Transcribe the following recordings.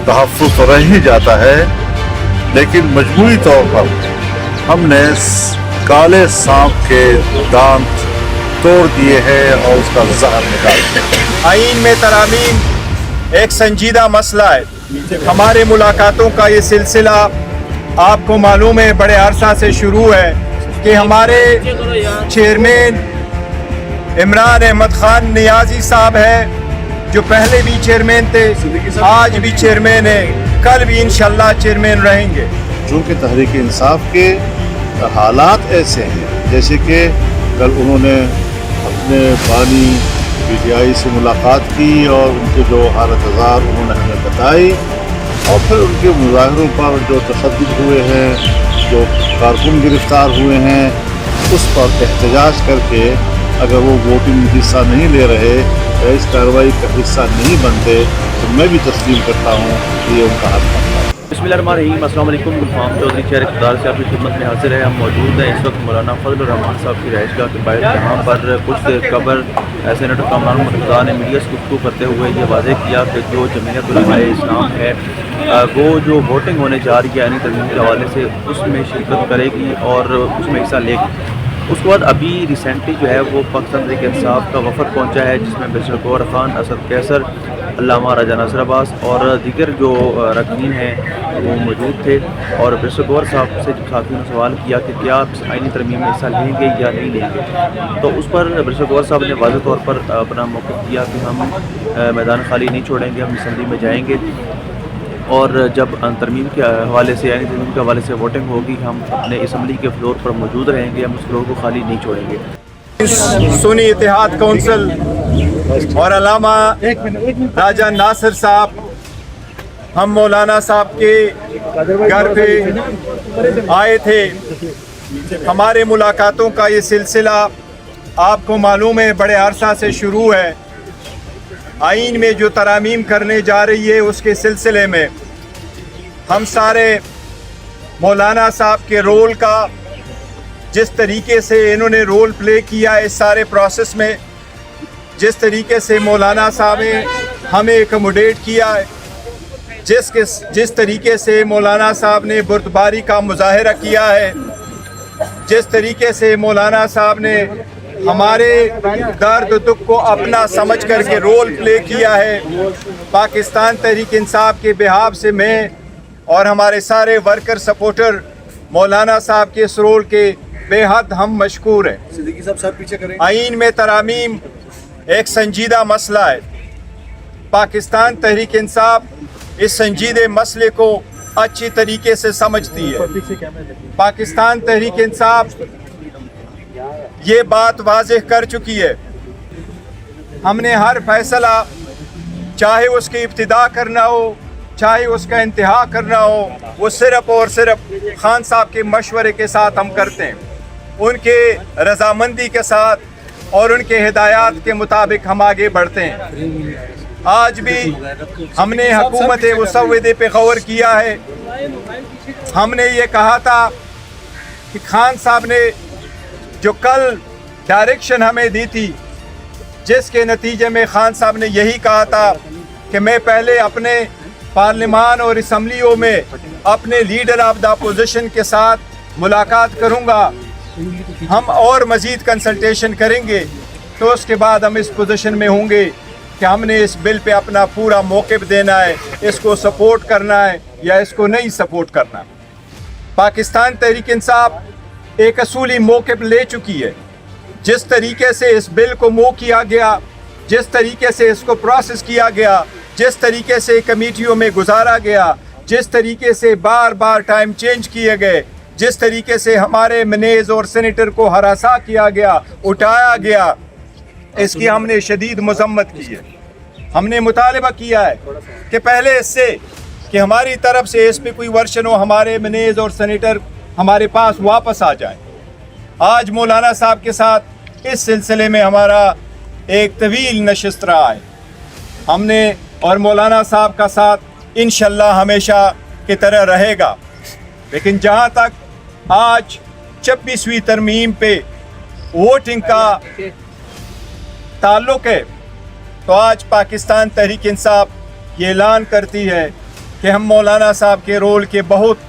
तहफ़्फ़ुज़ तो रह ही जाता है, लेकिन मजबूरी तौर पर हमने काले सांप के दांत तोड़ दिए हैं और उसका जहर निकाल दिया। आईन में तरामीम एक संजीदा मसला है। हमारे मुलाकातों का ये सिलसिला आपको मालूम है बड़े अरसा से शुरू है कि हमारे चेयरमैन इमरान अहमद खान नियाजी साहब है, जो पहले भी चेयरमैन थे, आज भी चेयरमैन है, कल भी इंशाल्लाह चेयरमैन रहेंगे। चूँकि तहरीक इंसाफ के हालात ऐसे हैं, जैसे कि कल उन्होंने अपने बानी PTI से मुलाकात की और उनके जो हालत अज़ार उन्होंने हमें बताई, और फिर उनके मुजाहरों पर जो तशद्दुद हुए हैं, जो कारकुन गिरफ़्तार हुए हैं, उस पर एहतजाज करके अगर वो वोटिंग में हिस्सा नहीं ले रहे या इस कार्रवाई का हिस्सा नहीं बनते तो मैं भी तस्लीम करता हूँ कि ये उनका हक़ बनता है। बिस्मिल्लाहिर्रहमानिर्रहीम। अस्सलाम वालेकुम। गुलफाम चौधरी चेयर इक़्तिदार से आपकी खिदमत में हाजिर है। हम मौजूद हैं इस वक्त मौलाना फजल रहमान साहब की रहायशगाह के बाहर, जहाँ पर कुछ देर कबल सेनेटर कामरान मुर्तज़ा ने मीडिया से गुफ्तगू करते हुए ये वाज़ेह किया कि जो जमीयत उलमाए इस्लाम है वो जो वोटिंग होने जा रही है यानी तरमीम के हवाले से उसमें शिरकत करेगी और उसमें हिस्सा लेगी। उसके बाद अभी रिसेंटली जो है वो पाकिस्तान तहरीक इंसाफ का वफद पहुंचा है, जिसमें बैरिस्टर गौहर खान, असद कैसर, अल्लामा राजा नासिर अब्बास और दीगर जो रकीन हैं वो मौजूद थे। और बैरिस्टर गौहर साहब से जब साथियों ने सवाल किया कि क्या आप आईनी तरमीम में हिस्सा लेंगे या नहीं लेंगे, तो उस पर बैरिस्टर गौहर साहब ने वाज़ेह तौर पर अपना मौक़िफ़ दिया कि हम मैदान खाली नहीं छोड़ेंगे, हम असम्बली में जाएंगे और जब तरमीम के हवाले से यानी तरमीम के हवाले से वोटिंग होगी हम अपने असम्बली के फ्लोर पर मौजूद रहेंगे, हम उस फ्लोर को खाली नहीं छोड़ेंगे। सुन्नी इत्तेहाद कौंसिल और अल्लामा राजा नासिर साहब, हम मौलाना साहब के घर पे आए थे। हमारे मुलाकातों का ये सिलसिला आपको मालूम है बड़े अरसा से शुरू है। आईन में जो तरामीम करने जा रही है उसके सिलसिले में हम सारे मौलाना साहब के रोल का, जिस तरीके से इन्होंने रोल प्ले किया इस सारे प्रोसेस में, जिस तरीके से मौलाना साहब ने हमें एकमोडेट किया है, जिस तरीके से मौलाना साहब ने बुर्दबारी का मुजाहिरा किया है, जिस तरीके से मौलाना साहब ने हमारे दर्द दुख को अपना समझ करके रोल प्ले किया है, पाकिस्तान तहरीक इंसाफ के बिहाफ से मैं और हमारे सारे वर्कर सपोर्टर मौलाना साहब के इस रोल के बेहद हम मशकूर हैं। सिद्दीकी साहब पीछे करें। आईन में तरामीम एक संजीदा मसला है। पाकिस्तान तहरीक इंसाफ इस संजीदे मसले को अच्छी तरीके से समझती है। पाकिस्तान तहरीक इंसाफ ये बात वाज़ेह कर चुकी है, हमने हर फैसला, चाहे उसकी इब्तिदा करना हो चाहे उसका इंतहा करना हो, वो सिर्फ़ और सिर्फ खान साहब के मशवरे के साथ हम करते हैं, उनके रजामंदी के साथ और उनके हिदायत के मुताबिक हम आगे बढ़ते हैं। आज भी हमने हुकूमत मुसव्वदे पे गौर किया है। हमने ये कहा था कि खान साहब ने जो कल डायरेक्शन हमें दी थी, जिसके नतीजे में खान साहब ने यही कहा था कि मैं पहले अपने पार्लिमान और असम्बलियों में अपने लीडर ऑफ द अपोजिशन के साथ मुलाकात करूंगा, हम और मज़ीद कंसल्टेशन करेंगे, तो उसके बाद हम इस पोजीशन में होंगे कि हमने इस बिल पे अपना पूरा मौक़िफ़ देना है, इसको सपोर्ट करना है या इसको नहीं सपोर्ट करना। पाकिस्तान तहरीक इंसाफ एक असूली मौक़िफ़ ले चुकी है। जिस तरीके से इस बिल को मूव किया गया, जिस तरीके से इसको प्रोसेस किया गया, जिस तरीके से कमेटियों में गुजारा गया, जिस तरीके से बार बार टाइम चेंज किए गए, जिस तरीके से हमारे मनेज़ और सेनेटर को हरासा किया गया, उठाया गया, इसकी हमने शदीद मज़म्मत की है। हमने मुतालबा किया है कि पहले इससे कि हमारी तरफ से इस पर कोई वर्शन हो, हमारे मनेज़ और सेनेटर हमारे पास वापस आ जाए। आज मौलाना साहब के साथ इस सिलसिले में हमारा एक तवील नशिस्त रहा है। हमने और मौलाना साहब का साथ इंशाअल्लाह हमेशा की तरह रहेगा। लेकिन जहाँ तक आज 26वीं तरमीम पे वोटिंग का ताल्लुक़ है, तो आज पाकिस्तान तहरीक इंसाफ ये ऐलान करती है कि हम मौलाना साहब के रोल के बहुत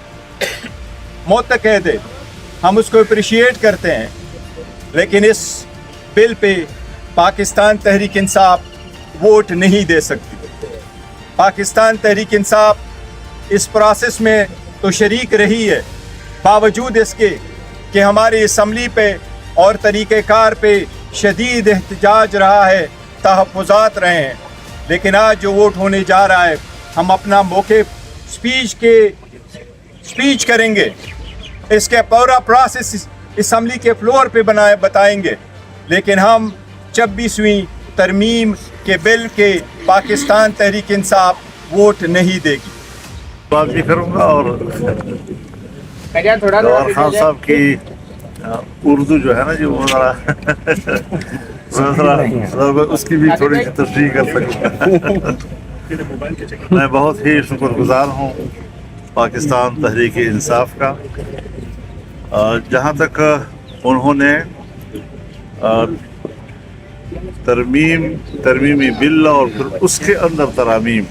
मुतक़द हैं, हम उसको अप्रिशिएट करते हैं, लेकिन इस bill pay Pakistan Tehreek Insaf vote नहीं दे सकती। पाकिस्तान तहरीक इंसाफ इस प्रोसेस में तो शरीक रही है, बावजूद इसके कि हमारी असम्बली पे और तरीक़ेकार पे शदीद एहतजाज रहा है, तहफ़्फ़ुज़ात रहे हैं, लेकिन आज जो वोट होने जा रहा है हम अपना मौके स्पीच करेंगे, इसके पूरा प्रोसेस असम्बली के फ्लोर पे बताएंगे, लेकिन हम 26वीं तरमीम के बिल के पाकिस्तान तहरीक इंसाफ वोट नहीं देगी। बात भी करूँगा और गवार खान साहब की उर्दू जो है ना जी वो ज़रा उसकी भी थोड़ी सी तशरीह कर सकूँ। मैं बहुत ही शुक्रगुजार हूँ पाकिस्तान तहरीक इंसाफ का, जहाँ तक उन्होंने तरमीमी बिल और फिर उसके अंदर तरामीम,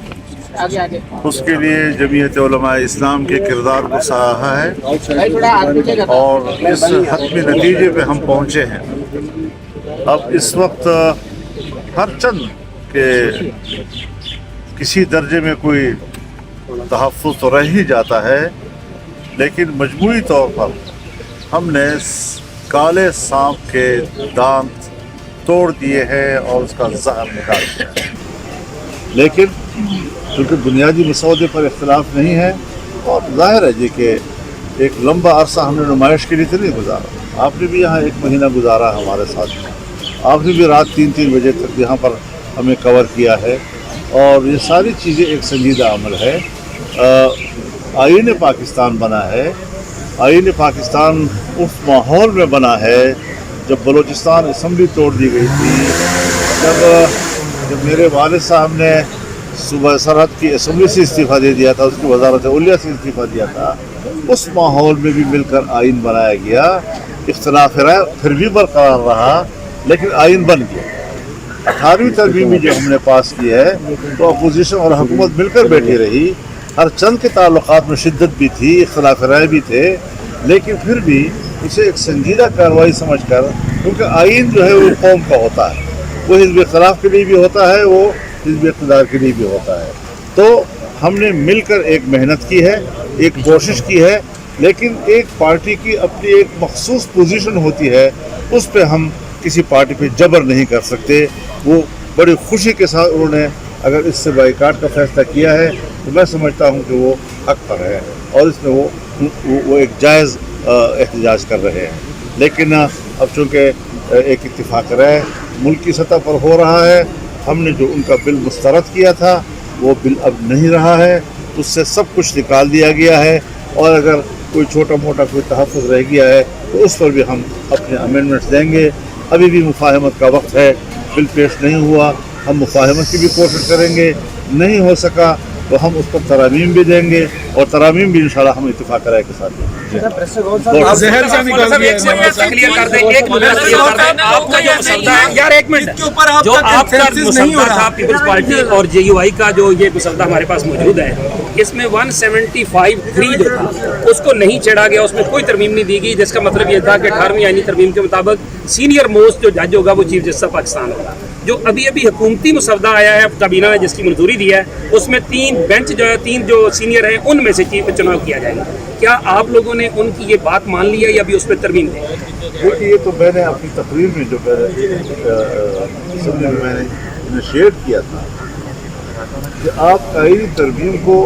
उसके लिए जमीयत उलमा इस्लाम के किरदार को सराहा है और इस हतमी नतीजे पे हम पहुँचे हैं। अब इस वक्त हर चंद के किसी दर्जे में कोई तहफ़्फ़ुज़ तो रह ही जाता है, लेकिन मजमूई तौर पर हमने काले सांप के दांत तोड़ दिए हैं और उसका जहर निकाल दिया है। लेकिन क्योंकि बुनियादी मसौदे पर इख्तिलाफ नहीं है और ज़ाहिर है जी कि एक लंबा अरसा हमने नुमाइश के लिए तो नहीं गुजारा, आपने भी यहाँ 1 महीना गुजारा हमारे साथ में, आपने भी रात 3-3 बजे तक यहाँ पर हमें कवर किया है और ये सारी चीज़ें एक संजीदा अमल है। आईन पाकिस्तान बना है, आईन पाकिस्तान उस माहौल में बना है जब बलूचिस्तान असम्बली तोड़ दी गई थी, जब मेरे वालिद साहब ने सूबा सरहद की असम्बली से इस्तीफ़ा दे दिया था, उसकी वजारत उलिया से इस्तीफ़ा दिया था, उस माहौल में भी मिलकर आइन बनाया गया। इख्तिलाफ राय फिर भी बरकरार रहा, लेकिन आइन बन गया। 18वीं तरमीमी जो हमने पास की है तो अपोजिशन और हुकूमत मिलकर बैठी रही, हर चंद के ताल्लुकात में शिद्दत भी थी, इख्तिलाफ राय भी थे, लेकिन फिर भी उसे एक संजीदा कार्रवाई समझकर, क्योंकि आइन जो है वो कौम का होता है, वो हिज़्ब इख्तिलाफ के लिए भी होता है, वो हिज़्ब इक़्तिदार के लिए भी होता है। तो हमने मिलकर एक मेहनत की है, एक कोशिश की है, लेकिन एक पार्टी की अपनी एक मखसूस पोजीशन होती है, उस पर हम किसी पार्टी पे जबर नहीं कर सकते। वो बड़ी खुशी के साथ उन्होंने अगर इससे बाइकाट का फैसला किया है तो मैं समझता हूँ कि वो हक पर है और इसमें वो एक जायज़ एहतजाज कर रहे हैं। लेकिन अब चूँकि एक इत्तिफाक राय मुल्क की सतह पर हो रहा है, हमने जो उनका बिल मुस्तरद किया था वो बिल अब नहीं रहा है, उससे सब कुछ निकाल दिया गया है और अगर कोई छोटा मोटा कोई तहफ़्फ़ुज़ रह गया है तो उस पर भी हम अपने अमेंडमेंट्स देंगे। अभी भी मुफाहमत का वक्त है, बिल पेश नहीं हुआ, हम मुफाहमत की भी कोशिश करेंगे, नहीं हो सका तो हम उस पर तरामीम भी देंगे और तरामीम भी इंशाल्लाह हम इत्तिफाक राय के साथ देंगे। जो आपका मुसद्दा था पीपल्स पार्टी और JUI का जो ये मुसद्दा हमारे पास मौजूद है, इसमें 175(3) जो था उसको नहीं चढ़ा गया, उसमें कोई तरमीम नहीं दी गई, जिसका मतलब ये था कि 18वीं आईनी तरमीम के मुताबिक सीनियर मोस्ट जो जज होगा वो चीफ जस्टिस ऑफ पाकिस्तान होगा। जो अभी हुकूमती मुसद्दा आया है काबीना ने जिसकी मंजूरी दी है, उसमें 3 बेंच जो है, 3 जो सीनियर हैं उनमें से चीफ चुनाव किया जाएगा। क्या आप लोगों ने उनकी ये बात मान ली है या अभी उस पर तरमीम दी? देखिए, ये तो मैंने अपनी तकरीर में जो मैंने इनिशिएट किया था कि आप आईनी तरमीम को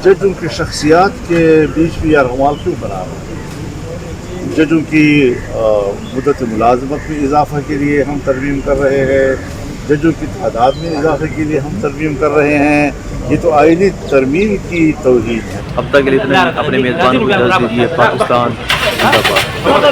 जज उनकी शख्सियात के बीच में यारगमाल क्यों बना रहे हैं? जजों की मुद्दत मुलाजमत में इजाफा के लिए हम तरमीम कर रहे हैं, जजों की तादाद में इजाफे के लिए हम तरमीम कर रहे हैं। ये तो आईनी तरमीम की तौहीद है। अब तक के लिए इतना अपने मेज़बान को इजाज़त दीजिए। पाकिस्तान जिंदाबाद।